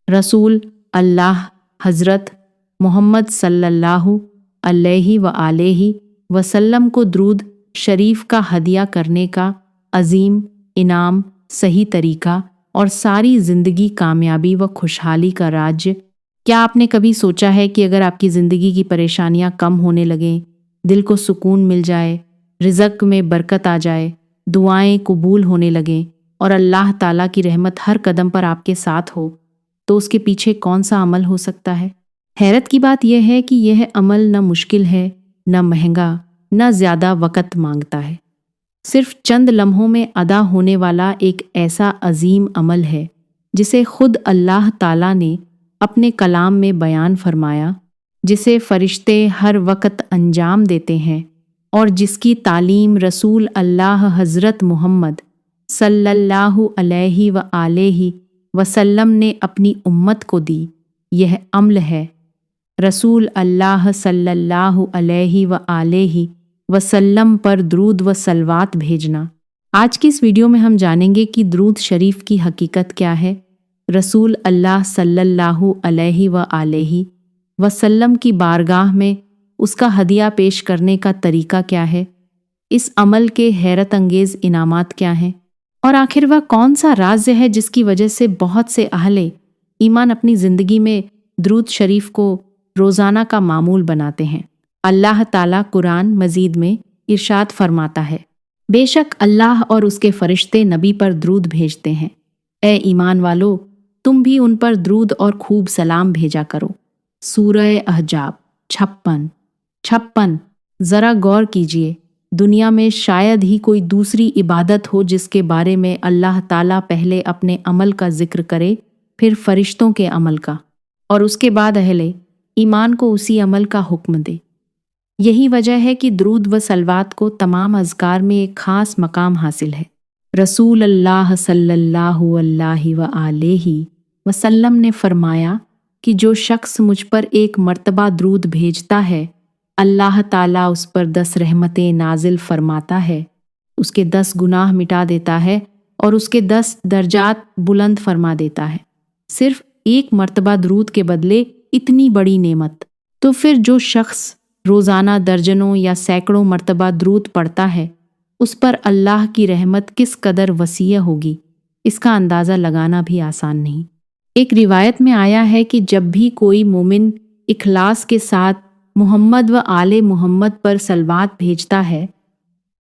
रसूल अल्लाह हज़रत मोहम्मद सल्लल्लाहु अलैहि व आलिहि वसल्लम को द्रूद शरीफ का हदिया करने का अजीम इनाम, सही तरीका और सारी ज़िंदगी कामयाबी व खुशहाली का राज्य। क्या आपने कभी सोचा है कि अगर आपकी ज़िंदगी की परेशानियां कम होने लगें, दिल को सुकून मिल जाए, रिज़्क़ में बरकत आ जाए, दुआएं कबूल होने लगें और अल्लाह ताला की रहमत हर कदम पर आपके साथ हो, तो उसके पीछे कौन सा अमल हो सकता है? हैरत की बात यह है कि यह अमल न मुश्किल है, न महंगा, न ज़्यादा वक़्त मांगता है। सिर्फ चंद लम्हों में अदा होने वाला एक ऐसा अजीम अमल है जिसे खुद अल्लाह ताला ने अपने कलाम में बयान फरमाया, जिसे फ़रिश्ते हर वक्त अंजाम देते हैं और जिसकी तालीम रसूल अल्लाह हज़रत मोहम्मद सल्लल्लाहु अलैहि व आलिहि वसल्लम ने अपनी उम्मत को दी। यह अमल है रसूल अल्लाह सल्लल्लाहु अलैहि व आलिहि वसल्लम पर द्रूद व सलवात भेजना। आज की इस वीडियो में हम जानेंगे कि द्रूद शरीफ की हकीकत क्या है, रसूल अल्लाह सल्लल्लाहु अलैहि व आलिहि वसल्लम की बारगाह में उसका हदिया पेश करने का तरीका क्या है, इस अमल के हैरत अंगेज़ इनामात क्या हैं और आखिर वह कौन सा राज है जिसकी वजह से बहुत से अहले ईमान अपनी ज़िंदगी में द्रूद शरीफ को रोज़ाना का मामूल बनाते हैं। अल्लाह ताला कुरान मजीद में इरशाद फरमाता है, बेशक अल्लाह और उसके फरिश्ते नबी पर द्रूद भेजते हैं। ए ईमान वालो, तुम भी उन पर द्रूद और खूब सलाम भेजा करो। सूरह अहजाब 56। ज़रा गौर कीजिए, दुनिया में शायद ही कोई दूसरी इबादत हो जिसके बारे में अल्लाह ताला पहले अपने अमल का जिक्र करे, फिर फरिश्तों के अमल का, और उसके बाद अहले ईमान को उसी अमल का हुक्म दे। यही वजह है कि द्रूद व सलवात को तमाम अज़कार में एक ख़ास मकाम हासिल है। रसूल अल्लाह सल्लल्लाहु अलैहि व आलिहि वसल्लम ने फरमाया कि जो शख्स मुझ पर एक मर्तबा द्रूद भेजता है, अल्लाह ताला उस पर 10 रहमतें नाजिल फरमाता है, उसके 10 गुनाह मिटा देता है और उसके 10 दर्जात बुलंद फरमा देता है। सिर्फ एक मर्तबा द्रूद के बदले इतनी बड़ी नेमत। तो फिर जो शख्स रोज़ाना दर्जनों या सैकड़ों मर्तबा द्रूद पढ़ता है, उस पर अल्लाह की रहमत किस कदर वसीअ होगी, इसका अंदाज़ा लगाना भी आसान नहीं। एक रिवायत में आया है कि जब भी कोई मोमिन इखलास के साथ मोहम्मद व आले मोहम्मद पर सलवात भेजता है,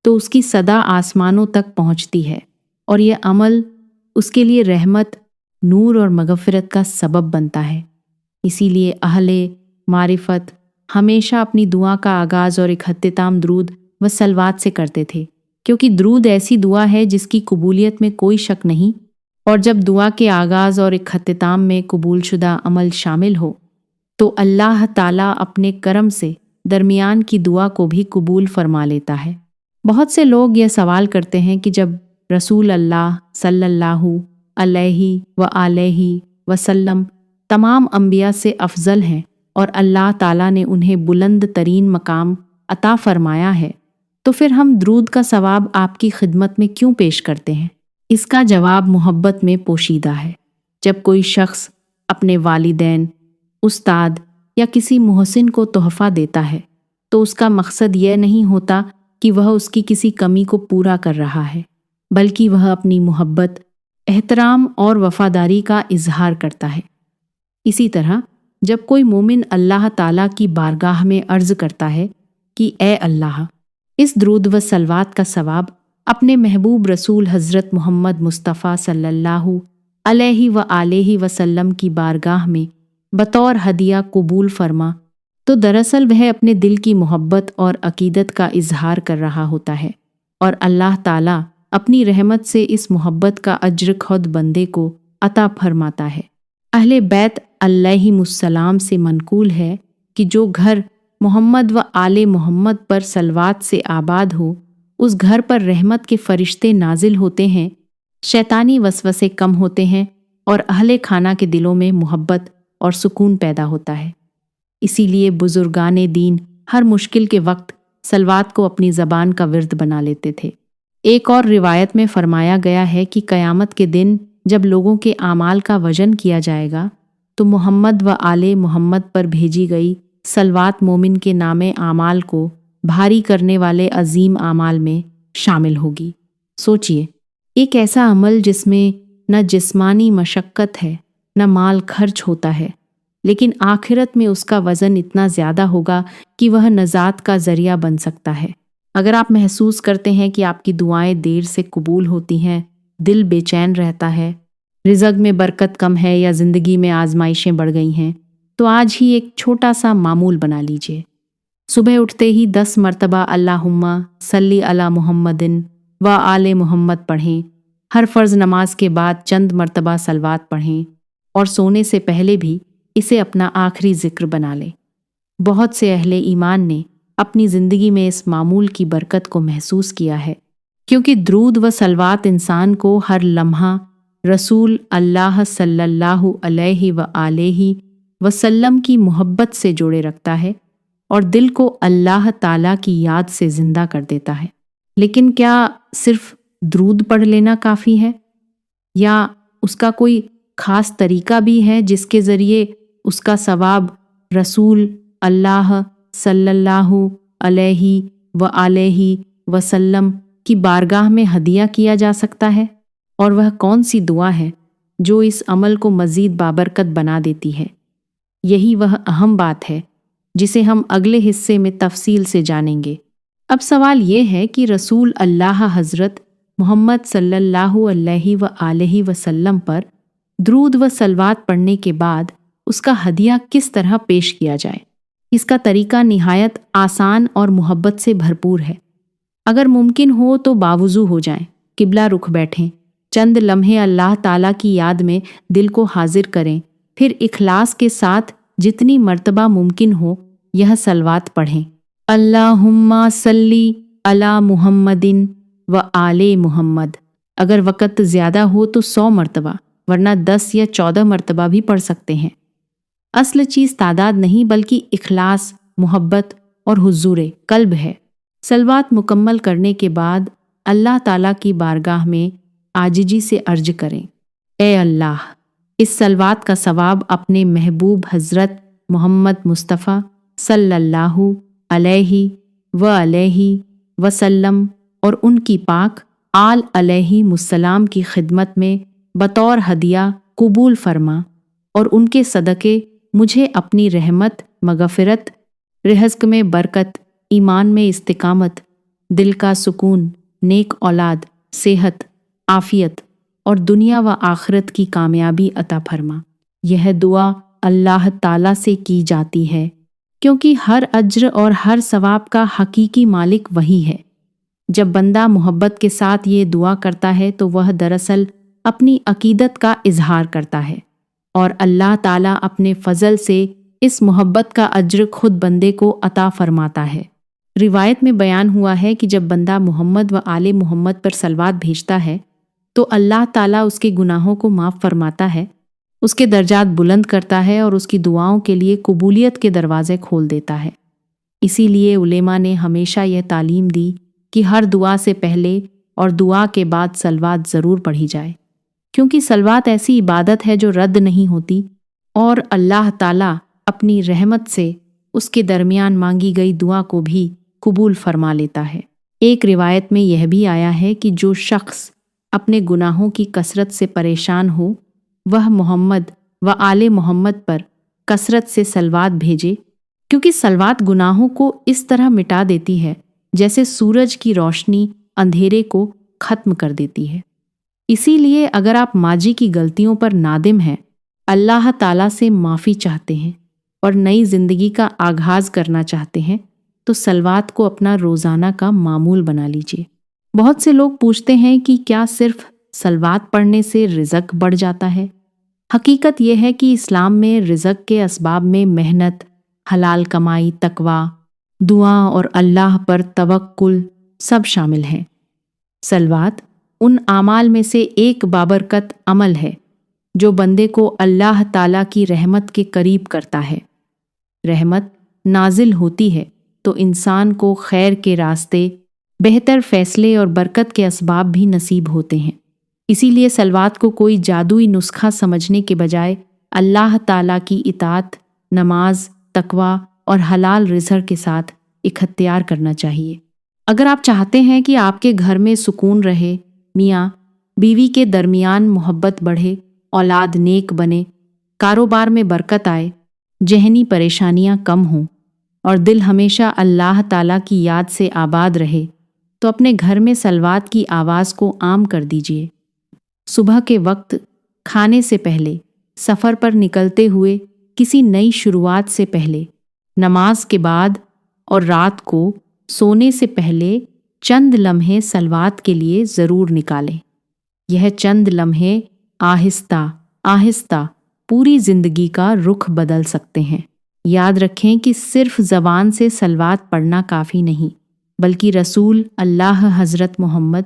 तो उसकी सदा आसमानों तक पहुँचती है और यह अमल उसके लिए रहमत, नूर और मग़फ़िरत का सबब बनता है। इसीलिए अहले मारिफत हमेशा अपनी दुआ का आगाज़ और इख्तिताम द्रूद व सलवात से करते थे, क्योंकि द्रूद ऐसी दुआ है जिसकी कबूलियत में कोई शक नहीं, और जब दुआ के आगाज़ और इख्तिताम में कबूलशुदा अमल शामिल हो तो अल्लाह ताला अपने करम से दरमियान की दुआ को भी कबूल फरमा लेता है। बहुत से लोग यह सवाल करते हैं कि जब रसूल अल्लाह सल्लल्लाहु अलैहि व आलिहि वसल्लम तमाम अंबिया से अफजल हैं और अल्लाह ताला ने उन्हें बुलंद तरीन मकाम अता फरमाया है, तो फिर हम द्रूद का सवाब आपकी खिदमत में क्यों पेश करते हैं? इसका जवाब मोहब्बत में पोशीदा है। जब कोई शख्स अपने वालिदैन, उस्ताद या किसी मुहसिन को तोहफ़ा देता है, तो उसका मकसद यह नहीं होता कि वह उसकी किसी कमी को पूरा कर रहा है, बल्कि वह अपनी मोहब्बत, एहतराम और वफ़ादारी का इजहार करता है। इसी तरह जब कोई मोमिन अल्लाह ताला की बारगाह में अर्ज़ करता है कि ए अल्लाह, इस द्रूद व सलवात का सवाब अपने महबूब रसूल हज़रत मोहम्मद मुस्तफ़ा सल्लल्लाहु अलैहि व आलिहि वसल्लम की बारगाह में बतौर हदिया कबूल फरमा, तो दरअसल वह अपने दिल की मोहब्बत और अकीदत का इजहार कर रहा होता है, और अल्लाह ताला अपनी रहमत से इस मोहब्बत का अज्र खुद बंदे को अता फरमाता है। अहले बैत अलैहिमुस्सलाम से मनकूल है कि जो घर मोहम्मद व आले मोहम्मद पर सलवात से आबाद हो, उस घर पर रहमत के फरिश्ते नाजिल होते हैं, शैतानी वसवसे कम होते हैं और अहले खाना के दिलों में मोहब्बत और सुकून पैदा होता है। इसीलिए बुजुर्गाने दीन हर मुश्किल के वक्त सलवात को अपनी ज़बान का विर्द बना लेते थे। एक और रिवायत में फरमाया गया है कि क़यामत के दिन जब लोगों के आमाल का वजन किया जाएगा, تو محمد و آل محمد پر بھیجی گئی صلوات مومن کے نامے اعمال کو بھاری کرنے والے عظیم اعمال میں شامل ہوگی۔ سوچئے، ایک ایسا عمل جس میں نہ جسمانی مشقت ہے نہ مال خرچ ہوتا ہے، لیکن آخرت میں اس کا وزن اتنا زیادہ ہوگا کہ وہ نجات کا ذریعہ بن سکتا ہے۔ اگر آپ محسوس کرتے ہیں کہ آپ کی دعائیں دیر سے قبول ہوتی ہیں، دل بے چین رہتا ہے، رزق میں برکت کم ہے یا زندگی میں آزمائشیں بڑھ گئی ہیں، تو آج ہی ایک چھوٹا سا معمول بنا لیجئے۔ صبح اٹھتے ہی 10 مرتبہ اللہم صلی علی محمدن و آل محمد پڑھیں، ہر فرض نماز کے بعد چند مرتبہ صلوات پڑھیں اور سونے سے پہلے بھی اسے اپنا آخری ذکر بنا لیں۔ بہت سے اہل ایمان نے اپنی زندگی میں اس معمول کی برکت کو محسوس کیا ہے، کیونکہ درود و صلوات انسان کو ہر لمحہ رسول اللہ صلی اللہ علیہ وآلہ وسلم کی محبت سے جوڑے رکھتا ہے اور دل کو اللہ تعالیٰ کی یاد سے زندہ کر دیتا ہے۔ لیکن کیا صرف درود پڑھ لینا کافی ہے، یا اس کا کوئی خاص طریقہ بھی ہے جس کے ذریعے اس کا ثواب رسول اللہ صلی اللہ علیہ وآلہ وسلم کی بارگاہ میں ہدیہ کیا جا سکتا ہے؟ اور وہ کون سی دعا ہے جو اس عمل کو مزید بابرکت بنا دیتی ہے؟ یہی وہ اہم بات ہے جسے ہم اگلے حصے میں تفصیل سے جانیں گے۔ اب سوال یہ ہے کہ رسول اللہ حضرت محمد صلی اللہ علیہ وآلہ وسلم پر درود و صلوات پڑھنے کے بعد اس کا ہدیہ کس طرح پیش کیا جائے؟ اس کا طریقہ نہایت آسان اور محبت سے بھرپور ہے۔ اگر ممکن ہو تو باوضو ہو جائیں، قبلہ رخ بیٹھیں، چند لمحے اللہ تعالیٰ کی یاد میں دل کو حاضر کریں، پھر اخلاص کے ساتھ جتنی مرتبہ ممکن ہو یہ صلوات پڑھیں۔ اللہم صلی علی محمد و آل محمد۔ اگر وقت زیادہ ہو تو 100 مرتبہ، ورنہ 10 یا 14 مرتبہ بھی پڑھ سکتے ہیں۔ اصل چیز تعداد نہیں بلکہ اخلاص، محبت اور حضور قلب ہے۔ صلوات مکمل کرنے کے بعد اللہ تعالیٰ کی بارگاہ میں عاجزی سے عرض کریں، اے اللہ، اس صلوات کا ثواب اپنے محبوب حضرت محمد مصطفیٰ صلی اللہ علیہ وآلہ وسلم اور ان کی پاک آل علیہ السلام کی خدمت میں بطور ہدیہ قبول فرما، اور ان کے صدقے مجھے اپنی رحمت، مغفرت، رزق میں برکت، ایمان میں استقامت، دل کا سکون، نیک اولاد، صحت، عافیت اور دنیا و آخرت کی کامیابی عطا فرما۔ یہ دعا اللہ تعالیٰ سے کی جاتی ہے کیونکہ ہر اجر اور ہر ثواب کا حقیقی مالک وہی ہے۔ جب بندہ محبت کے ساتھ یہ دعا کرتا ہے تو وہ دراصل اپنی عقیدت کا اظہار کرتا ہے، اور اللہ تعالیٰ اپنے فضل سے اس محبت کا اجر خود بندے کو عطا فرماتا ہے۔ روایت میں بیان ہوا ہے کہ جب بندہ محمد و آل محمد پر صلوات بھیجتا ہے تو اللہ تعالیٰ اس کے گناہوں کو معاف فرماتا ہے، اس کے درجات بلند کرتا ہے اور اس کی دعاؤں کے لیے قبولیت کے دروازے کھول دیتا ہے۔ اسی لیے علماء نے ہمیشہ یہ تعلیم دی کہ ہر دعا سے پہلے اور دعا کے بعد صلوات ضرور پڑھی جائے، کیونکہ صلوات ایسی عبادت ہے جو رد نہیں ہوتی اور اللہ تعالیٰ اپنی رحمت سے اس کے درمیان مانگی گئی دعا کو بھی قبول فرما لیتا ہے۔ ایک روایت میں یہ بھی آیا ہے کہ جو شخص اپنے گناہوں کی کثرت سے پریشان ہو وہ محمد و آل محمد پر کثرت سے صلوات بھیجے، کیونکہ صلوات گناہوں کو اس طرح مٹا دیتی ہے جیسے سورج کی روشنی اندھیرے کو ختم کر دیتی ہے۔ اسی لیے اگر آپ ماضی کی غلطیوں پر نادم ہیں، اللہ تعالیٰ سے معافی چاہتے ہیں اور نئی زندگی کا آغاز کرنا چاہتے ہیں تو صلوات کو اپنا روزانہ کا معمول بنا لیجیے۔ بہت سے لوگ پوچھتے ہیں کہ کیا صرف صلوات پڑھنے سے رزق بڑھ جاتا ہے؟ حقیقت یہ ہے کہ اسلام میں رزق کے اسباب میں محنت، حلال کمائی، تقویٰ، دعا اور اللہ پر توکل سب شامل ہیں۔ صلوات ان اعمال میں سے ایک بابرکت عمل ہے جو بندے کو اللہ تعالیٰ کی رحمت کے قریب کرتا ہے۔ رحمت نازل ہوتی ہے تو انسان کو خیر کے راستے، بہتر فیصلے اور برکت کے اسباب بھی نصیب ہوتے ہیں۔ اسی لیے صلوات کو کوئی جادوئی نسخہ سمجھنے کے بجائے अल्लाह ताला की इताअत, नमाज, तकवा और हलाल रिज़्क के साथ इख्तियार करना चाहिए। अगर आप चाहते हैं कि आपके घर में सुकून रहे, मियाँ बीवी के दरमियान मोहब्बत बढ़े, औलाद नेक बने, कारोबार में बरकत आए, जहनी परेशानियां कम हों और दिल हमेशा अल्लाह ताला की याद से आबाद रहे, तो अपने घर में सलवात की आवाज़ को आम कर दीजिए। सुबह के वक्त, खाने से पहले, सफ़र पर निकलते हुए, किसी नई शुरुआत से पहले, नमाज के बाद और रात को सोने से पहले चंद लम्हे सलवात के लिए ज़रूर निकालें। यह चंद लम्हे आहिस्ता आहिस्ता पूरी ज़िंदगी का रुख बदल सकते हैं। याद रखें कि सिर्फ ज़बान से सलवात पढ़ना काफ़ी नहीं, बल्कि रसूल अल्लाह हज़रत मोहम्मद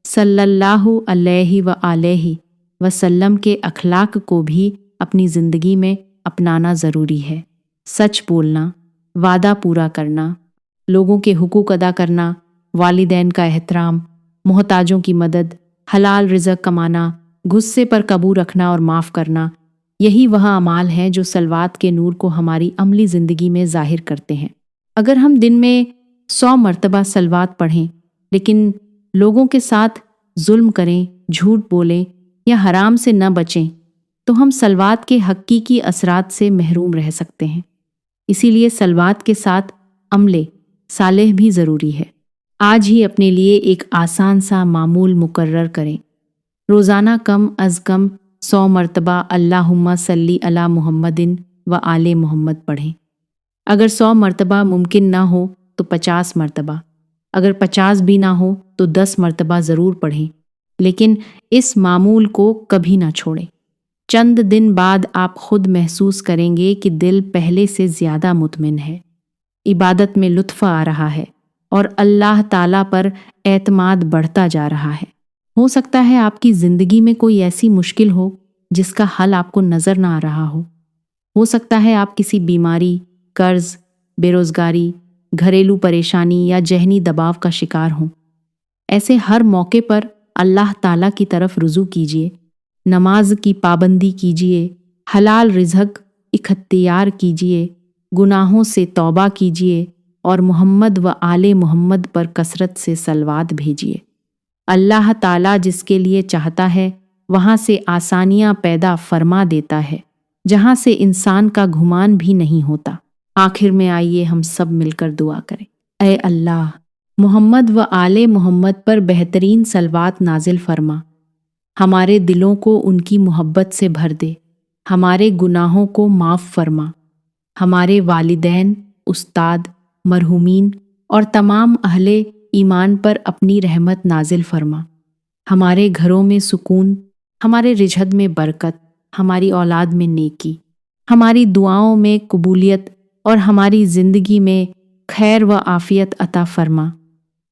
सल्लल्लाहु अलैहि वसल्लम के अखलाक को भी अपनी ज़िंदगी में अपनाना ज़रूरी है। सच बोलना, वादा पूरा करना, लोगों के हुकूक अदा करना, वालिदैन का एहतराम, मोहताजों की मदद, हलाल रिज़्क कमाना, गुस्से पर काबू रखना और माफ़ करना, यही वह अमाल हैं जो सलवात के नूर को हमारी अमली ज़िंदगी में ज़ाहिर करते हैं। अगर हम दिन में 100 मरतबा सलवात पढ़ें, लेकिन लोगों के साथ जुल्म करें, झूठ बोलें या हराम से न बचें, तो हम सलवात के हकीकी असरात से महरूम रह सकते हैं। इसीलिए सलवात के साथ अमले सालेह भी ज़रूरी है। आज ही अपने लिए एक आसान सा मामूल मुकर्रर करें। रोज़ाना कम अज़ कम 100 मरतबा अल्लाहुम्मा सल्ली अला मुहम्मदिन व आले मोहम्मद पढ़ें। अगर 100 मरतबा मुमकिन ना हो तो 50 मरतबा, अगर 50 भी ना हो तो 10 मरतबा ज़रूर पढ़ें, लेकिन इस मामूल को कभी ना छोड़ें। चंद दिन बाद आप खुद महसूस करेंगे कि दिल पहले से ज़्यादा मुतमिन है, इबादत में लुत्फ़ आ रहा है और अल्लाह ताला पर एतमाद बढ़ता जा रहा है। हो सकता है आपकी ज़िंदगी में कोई ऐसी मुश्किल हो जिसका हल आपको नज़र ना आ रहा हो सकता है आप किसी बीमारी, कर्ज, बेरोज़गारी, घरेलू परेशानी या जहनी दबाव का शिकार हों। ऐसे हर मौके पर अल्लाह ताला की तरफ रुजू कीजिए, नमाज की पाबंदी कीजिए, हलाल रिज़्क इख्तियार कीजिए, गुनाहों से तौबा कीजिए और मोहम्मद व आले मोहम्मद पर कसरत से सलवात भेजिए। अल्लाह ताला जिसके लिए चाहता है वहाँ से आसानियाँ पैदा फरमा देता है, जहाँ से इंसान का गुमान भी नहीं होता। आखिर में आइए हम सब मिलकर दुआ करें। ऐ अल्लाह, मोहम्मद व आले मोहम्मद पर बेहतरीन सलवात नाजिल फरमा, हमारे दिलों को उनकी मोहब्बत से भर दे, हमारे गुनाहों को माफ़ फरमा, हमारे वालिदैन, उस्ताद, मरहूमीन और तमाम अहले ईमान पर अपनी रहमत नाजिल फरमा। हमारे घरों में सुकून, हमारे रिजद में बरकत, हमारी औलाद में नेकी, हमारी दुआओं में कबूलियत और हमारी ज़िंदगी में खैर व आफ़ियत अता फरमा।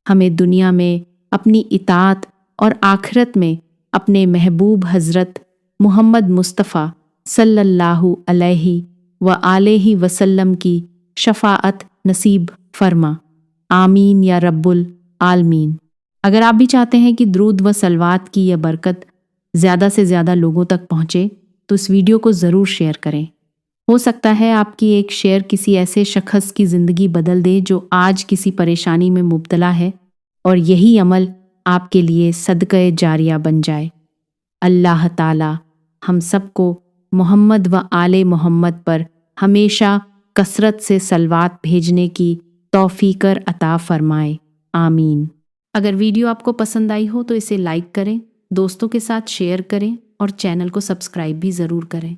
हमें दुनिया में अपनी इताअत और आखिरत में अपने महबूब हज़रत मोहम्मद मुस्तफ़ा सल्लल्लाहु अलैहि व आलिहि वसल्लम की शफ़ाअत नसीब फरमा। आमीन या रब्बुल आलमीन। अगर आप भी चाहते हैं कि दुरूद व सलवात की यह बरकत ज़्यादा से ज़्यादा लोगों तक पहुँचे, तो इस वीडियो को ज़रूर शेयर करें। हो सकता है आपकी एक शेयर किसी ऐसे शख्स की ज़िंदगी बदल दे जो आज किसी परेशानी में मुब्तला है, और यही अमल आपके लिए सदक़े जारिया बन जाए। अल्लाह ताला हम सबको मोहम्मद व आले मोहम्मद पर हमेशा कसरत से सलवात भेजने की तौफीक अता फरमाए। आमीन। अगर वीडियो आपको पसंद आई हो तो इसे लाइक करें, दोस्तों के साथ शेयर करें और चैनल को सब्सक्राइब भी ज़रूर करें।